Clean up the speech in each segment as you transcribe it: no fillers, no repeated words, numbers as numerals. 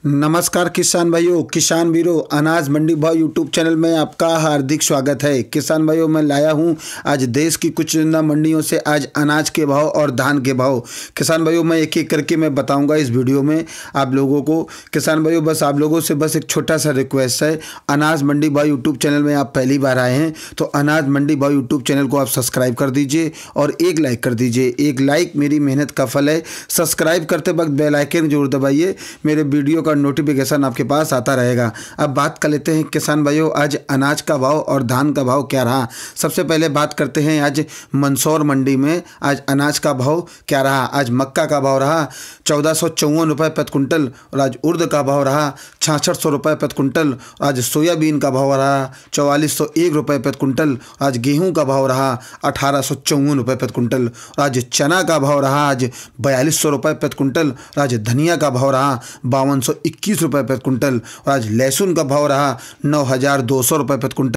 नमस्कार किसान भाइयों, किसान वीरों, अनाज मंडी भाव यूट्यूब चैनल में आपका हार्दिक स्वागत है। किसान भाइयों, मैं लाया हूं आज देश की कुछ चुनिंदा मंडियों से आज अनाज के भाव और धान के भाव। किसान भाइयों, मैं एक एक करके मैं बताऊंगा इस वीडियो में आप लोगों को। किसान भाइयों, बस आप लोगों से बस एक छोटा सा रिक्वेस्ट है, अनाज मंडी भाव यूट्यूब चैनल में आप पहली बार आए हैं तो अनाज मंडी भाव यूट्यूब चैनल को आप सब्सक्राइब कर दीजिए और एक लाइक कर दीजिए। एक लाइक मेरी मेहनत का फल है। सब्सक्राइब करते वक्त बेल आइकन जरूर दबाइए, मेरे वीडियो का नोटिफिकेशन आपके पास आता रहेगा। अब बात कर लेते हैं किसान भाइयों, आज अनाज का भाव और धान का भाव क्या रहा। सबसे पहले बात करते हैं आज मंदसौर मंडी में आज अनाज का भाव क्या रहा। आज मक्का का भाव रहा 1454 रुपये प्रति कुंटल और आज उर्द का भाव रहा 6600 रुपये प्रति कुंटल। आज सोयाबीन का भाव रहा 4401 रुपये प्रति कुंटल। आज गेहूं का भाव रहा 1854 रुपये प्रति कुंटल। आज चना का भाव रहा आज 4200 रुपये प्रति कुंटल। आज धनिया का भाव रहा 5221 रुपये प्रति कुंटल और आज लहसुन का भाव रहा 9200 रुपये प्रति कुंटल।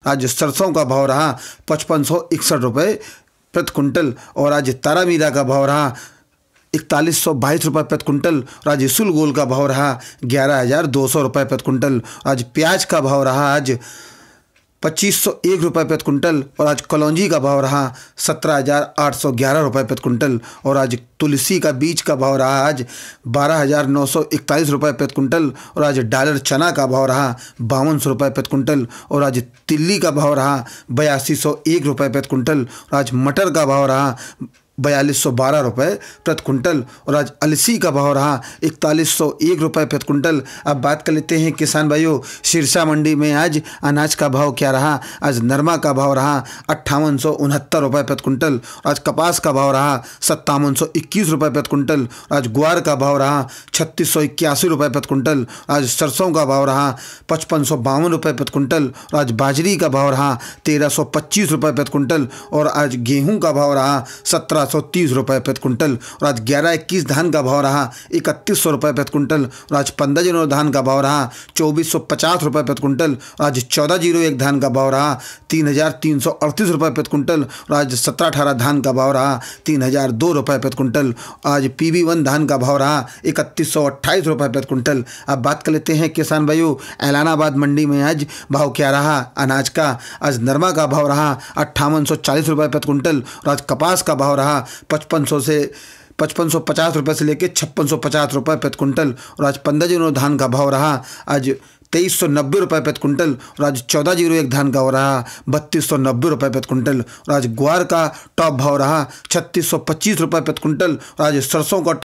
आज सरसों का भाव रहा 5561 रुपये प्रति कुंटल और आज तारामीरा का भाव रहा 4122 रुपये प्रति कुंटल और आज इसुलगोल का भाव रहा 11200 रुपये प्रति कुंटल। आज प्याज का भाव रहा आज 2501 रुपये प्रति कुंटल और आज कलौंजी का भाव रहा 17811 रुपये प्रति कुंटल और आज तुलसी का बीज का भाव रहा आज 12941 रुपये प्रति कुंटल और आज डॉलर चना का भाव रहा 5200 रुपये प्रति कुंटल और आज तिल्ली का भाव रहा 8201 रुपये प्रति कुंटल और आज मटर का भाव रहा 4212 रुपये प्रति कुंटल और आज अलसी का भाव रहा 4101 रुपये प्रति कुंटल। अब बात कर लेते हैं किसान भाइयों, सिरसा मंडी में आज अनाज का भाव क्या रहा। आज नरमा का भाव रहा 5869 रुपये प्रति कुंटल। आज कपास का भाव रहा 5721 रुपये प्रति कुंटल। आज ग्वार का भाव रहा 3681 रुपये प्रति कुंटल। आज सरसों का भाव रहा 5552 रुपये प्रति कुंटल और आज बाजरी का भाव रहा 1325 रुपये प्रति कुंटल और आज गेहूँ का भाव रहा 1730 रुपये प्रति कुंटल और आज 11-21 धान का भाव रहा 3100 रुपये प्रति कुंटल और आज 15-0 धान का भाव रहा 2450 रुपये प्रति कुंटल और आज 14-01 धान का भाव रहा 3338 रुपये प्रति कुंटल और आज 17-18 धान का भाव रहा 3002 रुपये प्रति कुंटल। आज PB1 धान का भाव रहा 3128 रुपये प्रति कुंटल। अब बात कर लेते हैं किसान भाइयों, ऐलानाबाद मंडी में आज भाव क्या रहा अनाज का। आज नरमा का भाव रहा 5840 रुपये प्रति कुंटल और आज कपास का भाव रहा 5550 रुपये से लेकर 5650 रुपये प्रति कुंटल और आज 15-0 धान का भाव रहा आज 2390 रुपये प्रति कुंटल और आज 14-01 धान का हो रहा 3290 रुपये प्रति कुंटल और आज ग्वार का टॉप भाव रहा 3625 रुपये प्रति कुंटल और आज सरसों का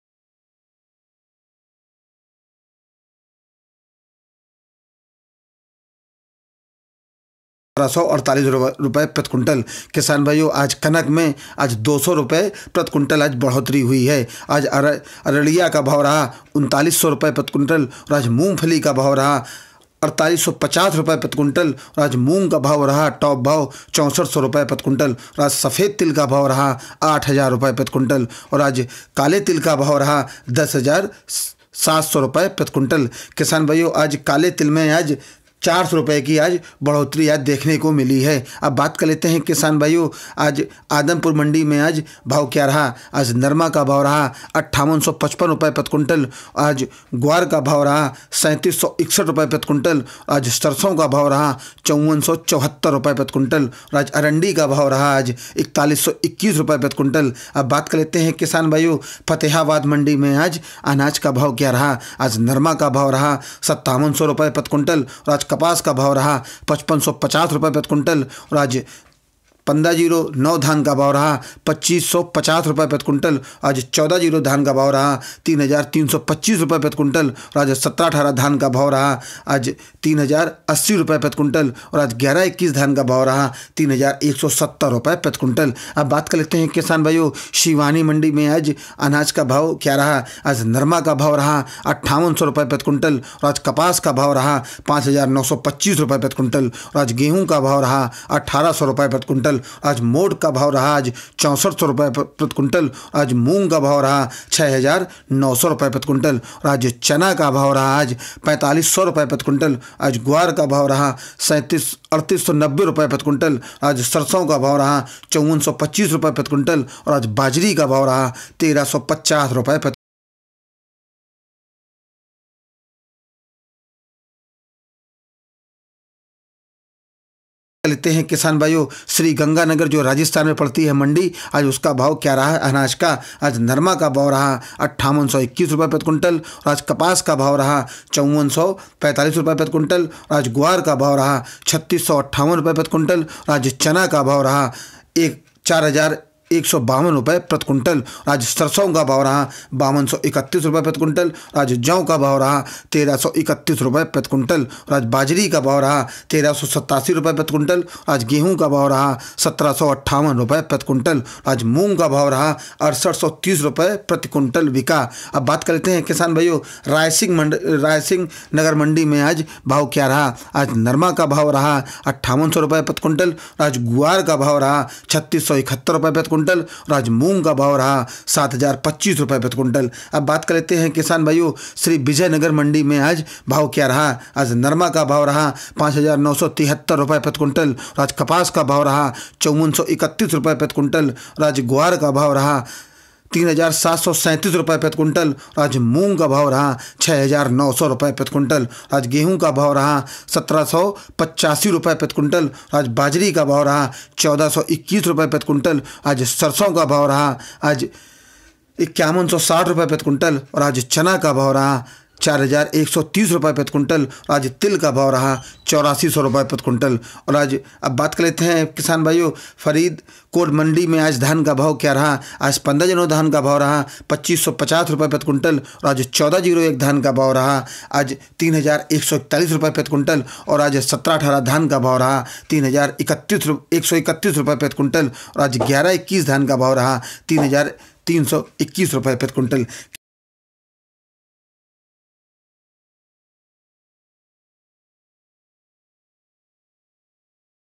1848 रुपये प्रति कुंटल। किसान भाइयों, आज कनक में आज 200 रुपये प्रति कुंटल आज बढ़ोतरी हुई है। आज अररिया का भाव रहा 3900 रुपये प्रति कुंटल और आज मूंगफली का भाव रहा 4850 रुपये प्रति कुंटल और आज मूंग का भाव रहा टॉप भाव 6400 रुपये प्रति कुंटल और आज सफ़ेद तिल का भाव रहा 8000 रुपये प्रति कुंटल और आज काले तिल का भाव रहा 10,700 रुपये प्रति कुंटल। किसान भाइयों, आज काले तिल में आज 400 रुपये की आज बढ़ोतरी आज देखने को मिली है। अब बात कर लेते हैं किसान भाइयों, आज आदमपुर मंडी में आज भाव क्या रहा। आज नरमा का भाव रहा 5855 रुपये प्रति कुंटल। आज ग्वार का भाव रहा 3761 रुपये प्रति कुंटल। आज सरसों का भाव रहा 5474 रुपये प्रति कुंटल और आज अरंडी का भाव रहा आज 4121 रुपये प्रति कुंटल। अब बात कर लेते हैं किसान भाइयों, फतेहाबाद मंडी में आज अनाज का भाव क्या रहा। आज नरमा का भाव रहा 5700 रुपये प्रति कुंटल और आज कपास का भाव रहा 5550 रुपये प्रति कुंटल और आज 15-09 धान का भाव रहा 2550 रुपये प्रति कुंटल। आज 14-0 धान का भाव रहा 3325 रुपये प्रति कुंटल और आज 17-18 धान का भाव रहा आज 3080 रुपये प्रति कुंटल और आज 11-21 धान का भाव रहा 3170 रुपये प्रति कुंटल। अब बात कर लेते हैं किसान भाइयों, शिवानी मंडी में आज अनाज का भाव क्या रहा। आज नरमा का भाव रहा 5800 रुपये प्रति कुंटल और आज कपास का भाव रहा 5925 रुपये प्रति कुंटल और आज गेहूँ का भाव रहा 1800 रुपये प्रति कुंटल कुंटल। आज मोट का भाव रहा आज 6400 रुपये प्रति कुंटल। आज मूंग का भाव रहा 6900 रुपये प्रति कुंटल। और आज चना का भाव रहा आज 4500 रुपये प्रति कुंटल। आज ग्वार का भाव रहा 3890 रुपये प्रति कुंटल। आज सरसों का भाव रहा 5425 रुपये प्रति कुंटल। और आज बाजरी का भाव रहा 1350 रुपये प्रति लेते हैं किसान भाइयों। श्री गंगानगर जो राजस्थान में पड़ती है मंडी, आज उसका भाव क्या रहा है अनाज का। आज नरमा का भाव रहा 5821 रुपये प्रति कुंटल। और आज कपास का भाव रहा 5445 रुपये प्रति कुंटल। और आज ग्वार का भाव रहा 3658 रुपये प्रति कुंटल। और आज चना का भाव रहा 4152 रुपये प्रति कुंटल। आज सरसों का भाव रहा 5231 रुपये प्रति कुंटल। आज जौ का भाव रहा 1331 रुपये प्रति कुंटल। और आज बाजरी का भाव रहा 1387 रुपये प्रति कुंटल। आज गेहूं का भाव रहा 1758 रुपये प्रति कुंटल। आज मूंग का भाव रहा 6830 रुपये प्रति कुंटल बिका। अब बात करते हैं किसान भाइयों रायसिंह नगर मंडी में आज भाव क्या रहा। आज नरमा का भाव रहा 5800 रुपये प्रति कुंटल। आज गुआर का भाव रहा 3671 रुपये प्रति कुंटल। और आज मूंग का भाव रहा 7025 रुपये प्रति कुंटल। अब बात कर लेते हैं किसान भाइयों श्री विजयनगर मंडी में आज भाव क्या रहा। आज नरमा का भाव रहा 5973 रुपये प्रति कुंटल। और आज कपास का भाव रहा 5431 रुपये प्रति कुंटल। और आज ग्वार का भाव रहा 3737 रुपये प्रति कुंटल। आज मूंग का भाव रहा 6900 रुपये प्रति कुंटल। आज गेहूं का भाव रहा 1785 रुपये प्रति कुंटल। आज बाजरी का भाव रहा 1421 रुपये प्रति कुंटल। आज सरसों का भाव रहा आज 5160 रुपये प्रति कुंटल। और आज चना का भाव रहा 4130 रुपये प्रति कुंटल। आज तिल का भाव रहा 8400 रुपये प्रति कुंटल। और आज अब बात कर लेते हैं किसान भाइयों फरीदकोट मंडी में आज धान का भाव क्या रहा। आज 15 जनों धान का भाव रहा 2550 रुपये प्रति कुंटल। और आज 1401 धान का भाव रहा आज 3141 रुपये प्रति कुंटल। और आज 1718 धान का भाव रहा 131 रुपये प्रति कुंटल। और आज 1121 धान का भाव रहा 3321 रुपये प्रति कुंटल।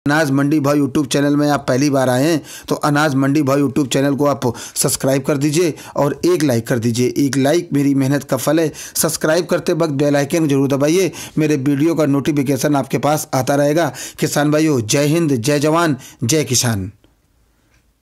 अनाज मंडी भाव यूट्यूब चैनल में आप पहली बार आए हैं तो अनाज मंडी भाव यूट्यूब चैनल को आप सब्सक्राइब कर दीजिए और एक लाइक कर दीजिए। एक लाइक मेरी मेहनत का फल है। सब्सक्राइब करते वक्त बेल आइकन जरूर दबाइए, मेरे वीडियो का नोटिफिकेशन आपके पास आता रहेगा। किसान भाइयों जय हिंद, जय जवान, जय किसान।